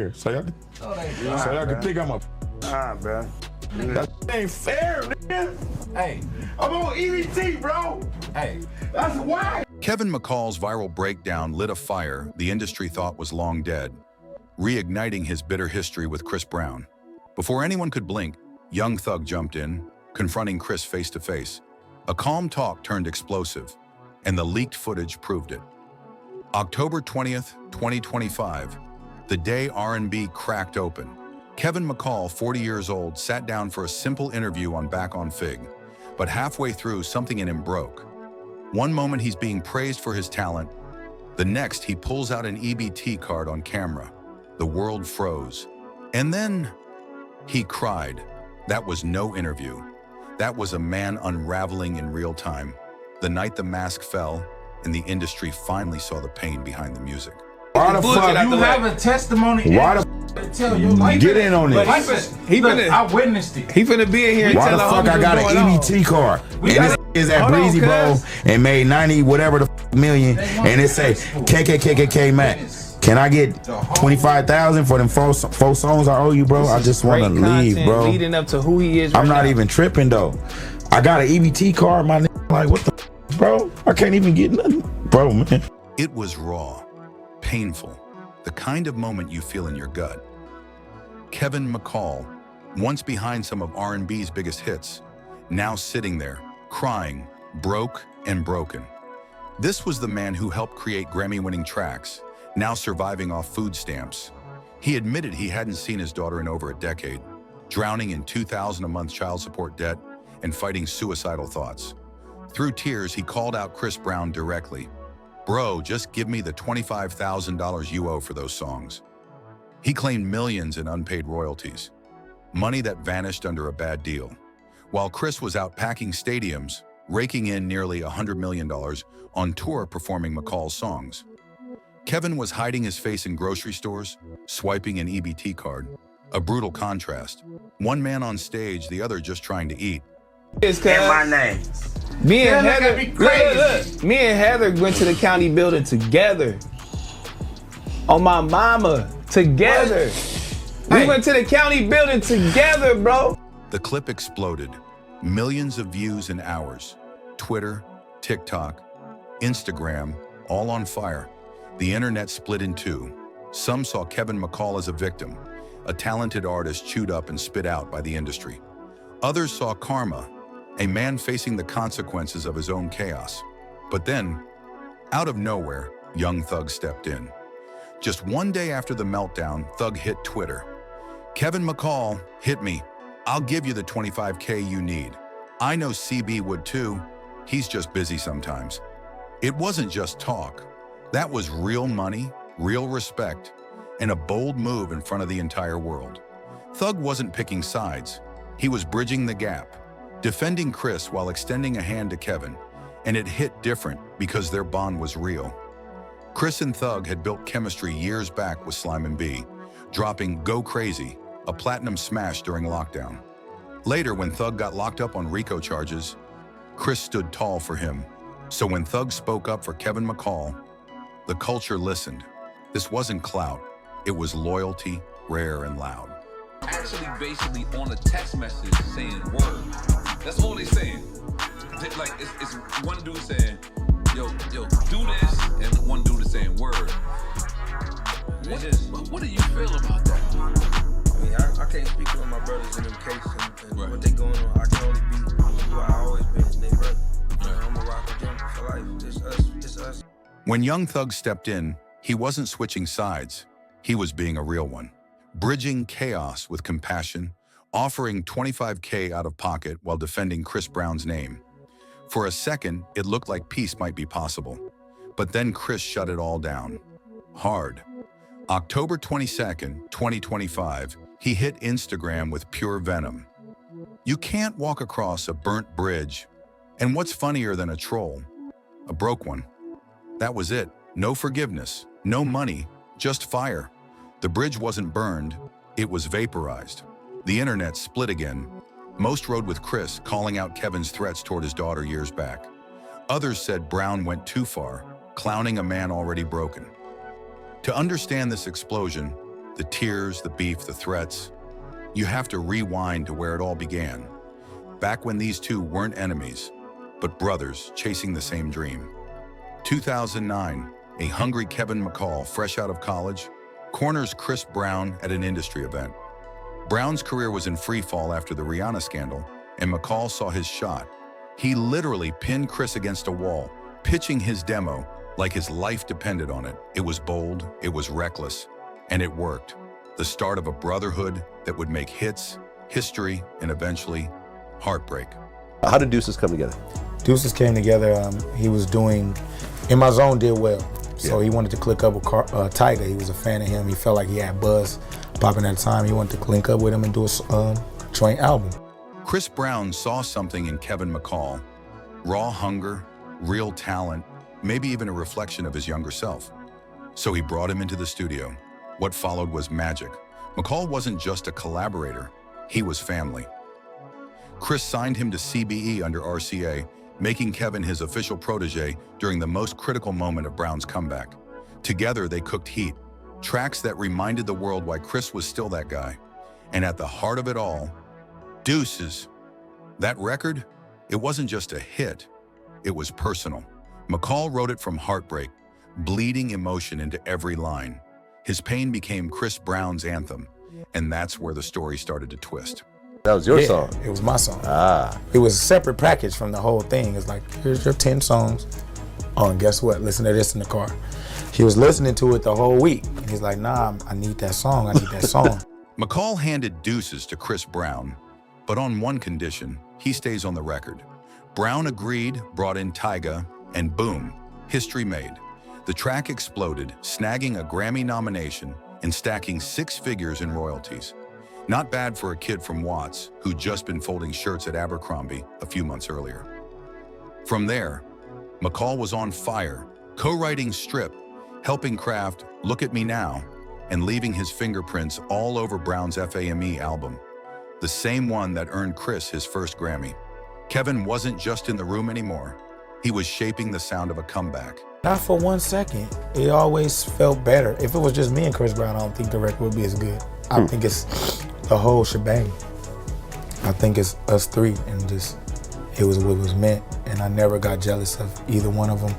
here. So y'all can think I'm a. Nah, bro. That ain't fair, nigga. Hey, I'm on EBT, bro. hey. That's why. Kevin McCall's viral breakdown lit a fire the industry thought was long dead, reigniting his bitter history with Chris Brown. Before anyone could blink, Young Thug jumped in, confronting Chris face to face. A calm talk turned explosive, and the leaked footage proved it. October 20th, 2025, the day R&B cracked open. Kevin McCall, 40 years old, sat down for a simple interview on Back on Fig, but halfway through, something in him broke. One moment he's being praised for his talent, the next he pulls out an EBT card on camera. The world froze. And then he cried. That was no interview. That was a man unraveling in real time. The night the mask fell, and the industry finally saw the pain behind the music. Why the fuck You have a testimony. Why the tell your life. get in on this? I witnessed it. He finna be in here and Why tell the the fuck I got an EBT card? And this is at Breezy Bowl and made 90 whatever the million, and it say KKKKK Max. Can I get 25,000 for them four songs I owe you, bro? I just want to leave, bro. Leading up to who he is. I'm not even tripping though. I got an EBT card, my nigga. Like what the, bro? I can't even get nothing, bro, man. It was raw, painful, the kind of moment you feel in your gut. Kevin McCall, once behind some of R&B's biggest hits, now sitting there, crying, broke and broken. This was the man who helped create Grammy-winning tracks, now surviving off food stamps. He admitted he hadn't seen his daughter in over a decade, drowning in $2,000 a month child support debt and fighting suicidal thoughts. Through tears, he called out Chris Brown directly. Bro, just give me the $25,000 you owe for those songs. He claimed millions in unpaid royalties, money that vanished under a bad deal. While Chris was out packing stadiums, raking in nearly $100 million on tour performing McCall's songs. Kevin was hiding his face in grocery stores, swiping an EBT card. A brutal contrast. One man on stage, the other just trying to eat. In my name. Me and Heather, look, me and Heather went to the county building together. On my mama, together. We went to the county building together, bro. The clip exploded. Millions of views in hours. Twitter, TikTok, Instagram, all on fire. The internet split in two. Some saw Kevin McCall as a victim, a talented artist chewed up and spit out by the industry. Others saw karma, a man facing the consequences of his own chaos. But then, out of nowhere, Young Thug stepped in. Just one day after the meltdown, Thug hit Twitter. Kevin McCall, hit me. I'll give you the $25K you need. I know CB would too. He's just busy sometimes. It wasn't just talk. That was real money, real respect, and a bold move in front of the entire world. Thug wasn't picking sides. He was bridging the gap, defending Chris while extending a hand to Kevin, and it hit different because their bond was real. Chris and Thug had built chemistry years back with Slime and B, dropping Go Crazy, a platinum smash during lockdown. Later, when Thug got locked up on RICO charges, Chris stood tall for him. So when Thug spoke up for Kevin McCall, the culture listened. This wasn't clout, it was loyalty, rare and loud. Actually basically on a text message saying word. That's all they saying. Like it's one dude saying, yo, do this, and one dude is saying word. What do you feel about that? I mean, I can't speak for my brothers in them cases and what they going on. I can only be who I always been, they brother. I'm gonna rock with them for life. It's us. When Young Thug stepped in, he wasn't switching sides. He was being a real one. Bridging chaos with compassion, offering $25K out of pocket while defending Chris Brown's name. For a second, it looked like peace might be possible. But then Chris shut it all down. Hard. October 22nd, 2025, he hit Instagram with pure venom. You can't walk across a burnt bridge. And what's funnier than a troll? A broke one. That was it. No forgiveness, no money, just fire. The bridge wasn't burned, it was vaporized. The internet split again. Most rode with Chris, calling out Kevin's threats toward his daughter years back. Others said Brown went too far, clowning a man already broken. To understand this explosion, The tears, the beef, the threats. You have to rewind to where it all began. Back when these two weren't enemies, but brothers chasing the same dream. 2009, a hungry Kevin McCall, fresh out of college, corners Chris Brown at an industry event. Brown's career was in free fall after the Rihanna scandal, and McCall saw his shot. He literally pinned Chris against a wall, pitching his demo like his life depended on it. It was bold, it was reckless, and it worked. The start of a brotherhood that would make hits, history, and eventually heartbreak. How did Deuces come together? Deuces came together. He was doing In My Zone did well, so he wanted to click up with Tyga. He was a fan of him. He felt like he had buzz popping at the time. He wanted to link up with him and do a joint album. Chris Brown saw something in Kevin McCall, raw hunger, real talent, maybe even a reflection of his younger self. So he brought him into the studio. What followed was magic. McCall wasn't just a collaborator, he was family. Chris signed him to CBE under RCA, making Kevin his official protege during the most critical moment of Brown's comeback. Together, they cooked heat, tracks that reminded the world why Chris was still that guy. And at the heart of it all, Deuces. That record, it wasn't just a hit, it was personal. McCall wrote it from heartbreak, bleeding emotion into every line. His pain became Chris Brown's anthem, and that's where the story started to twist. That was your song? It was my song. Ah. It was a separate package from the whole thing. It's like, here's your 10 songs. Oh, and guess what? Listen to this in the car. He was listening to it the whole week. And he's like, nah, I need that song. I need that song. McCall handed Deuces to Chris Brown, but on one condition: he stays on the record. Brown agreed, brought in Tyga, and boom, history made. The track exploded, snagging a Grammy nomination and stacking 6 figures in royalties. Not bad for a kid from Watts who'd just been folding shirts at Abercrombie a few months earlier. From there, McCall was on fire, co-writing Strip, helping craft Look at Me Now, and leaving his fingerprints all over Brown's FAME album, the same one that earned Chris his first Grammy. Kevin wasn't just in the room anymore. He was shaping the sound of a comeback. Not for 1 second. It always felt better. If it was just me and Chris Brown, I don't think the record would be as good. I think it's the whole shebang. I think it's us three, and just, it was what was meant. And I never got jealous of either one of them.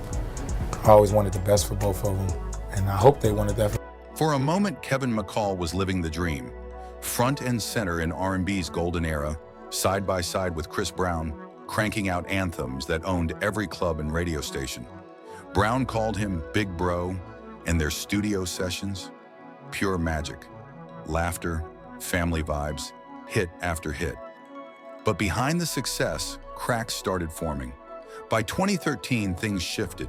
I always wanted the best for both of them, and I hope they wanted that. For a moment, Kevin McCall was living the dream. Front and center in R&B's golden era, side by side with Chris Brown, cranking out anthems that owned every club and radio station. Brown called him Big Bro, and their studio sessions, pure magic. Laughter, family vibes, hit after hit. But behind the success, cracks started forming. By 2013, things shifted.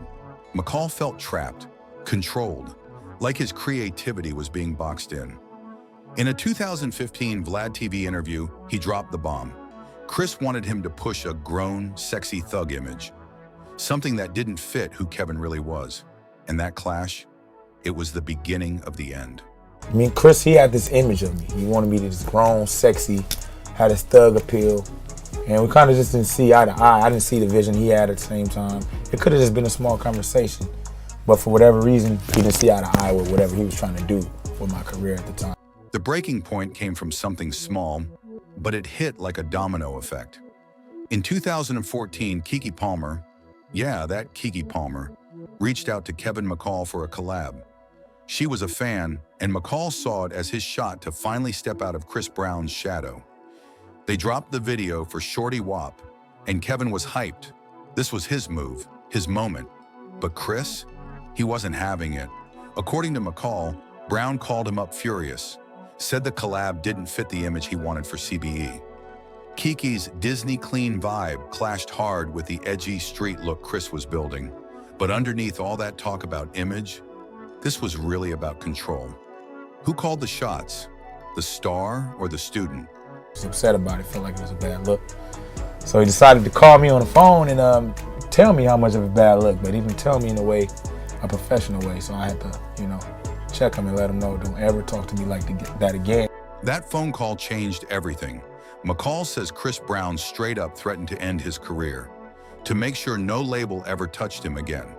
McCall felt trapped, controlled, like his creativity was being boxed in. In a 2015 Vlad TV interview, he dropped the bomb. Chris wanted him to push a grown, sexy thug image, something that didn't fit who Kevin really was. And that clash, it was the beginning of the end. I mean, Chris, he had this image of me. He wanted me to just grown, sexy, had his thug appeal. And we kind of just didn't see eye to eye. I didn't see the vision he had at the same time. It could have just been a small conversation. But for whatever reason, he didn't see eye to eye with whatever he was trying to do with my career at the time. The breaking point came from something small, but it hit like a domino effect. In 2014, Keke Palmer, yeah, that Keke Palmer, reached out to Kevin McCall for a collab. She was a fan, and McCall saw it as his shot to finally step out of Chris Brown's shadow. They dropped the video for Shorty WAP, and Kevin was hyped. This was his move, his moment. But Chris, he wasn't having it. According to McCall, Brown called him up furious, said the collab didn't fit the image he wanted for CBE. Keke's Disney clean vibe clashed hard with the edgy street look Chris was building. But underneath all that talk about image, this was really about control. Who called the shots? The star or the student? He was upset about it, felt like it was a bad look. So he decided to call me on the phone and tell me how much of a bad look, but he didn't tell me in a professional way. So I had to, check him and let him know, don't ever talk to me like that again. That phone call changed everything. McCall says Chris Brown straight up threatened to end his career, to make sure no label ever touched him again.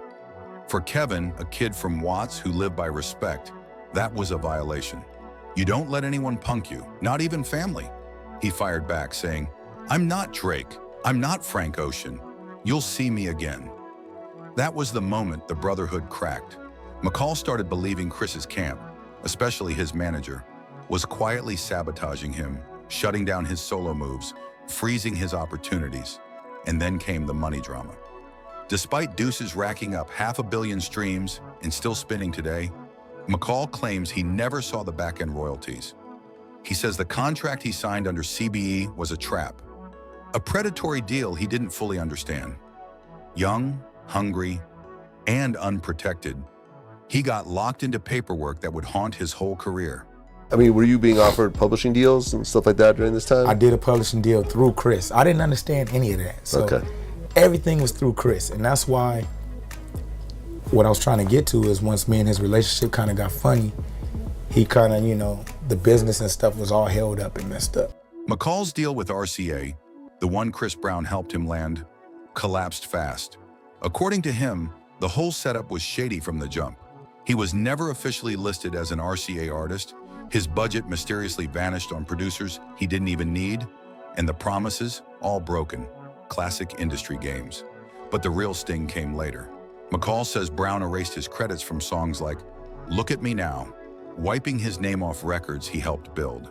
For Kevin, a kid from Watts who lived by respect, that was a violation. "You don't let anyone punk you, not even family." He fired back, saying, "I'm not Drake. I'm not Frank Ocean. You'll see me again." That was the moment the brotherhood cracked. McCall started believing Chris's camp, especially his manager, was quietly sabotaging him, shutting down his solo moves, freezing his opportunities. And then came the money drama. Despite Deuce's racking up 500 million streams and still spinning today, McCall claims he never saw the back-end royalties. He says the contract he signed under CBE was a trap, a predatory deal he didn't fully understand. Young, hungry, and unprotected, he got locked into paperwork that would haunt his whole career. I mean, were you being offered publishing deals and stuff like that during this time? I did a publishing deal through Chris. I didn't understand any of that. So everything was through Chris. And that's why what I was trying to get to is once me and his relationship kind of got funny, he kind of, you know, the business and stuff was all held up and messed up. McCall's deal with RCA, the one Chris Brown helped him land, collapsed fast. According to him, the whole setup was shady from the jump. He was never officially listed as an RCA artist. His budget mysteriously vanished on producers he didn't even need, and the promises all broken. Classic industry games. But the real sting came later. McCall says Brown erased his credits from songs like "Look at Me Now," wiping his name off records he helped build.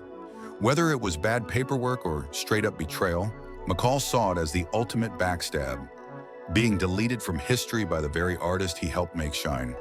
Whether it was bad paperwork or straight-up betrayal, McCall saw it as the ultimate backstab, being deleted from history by the very artist he helped make shine.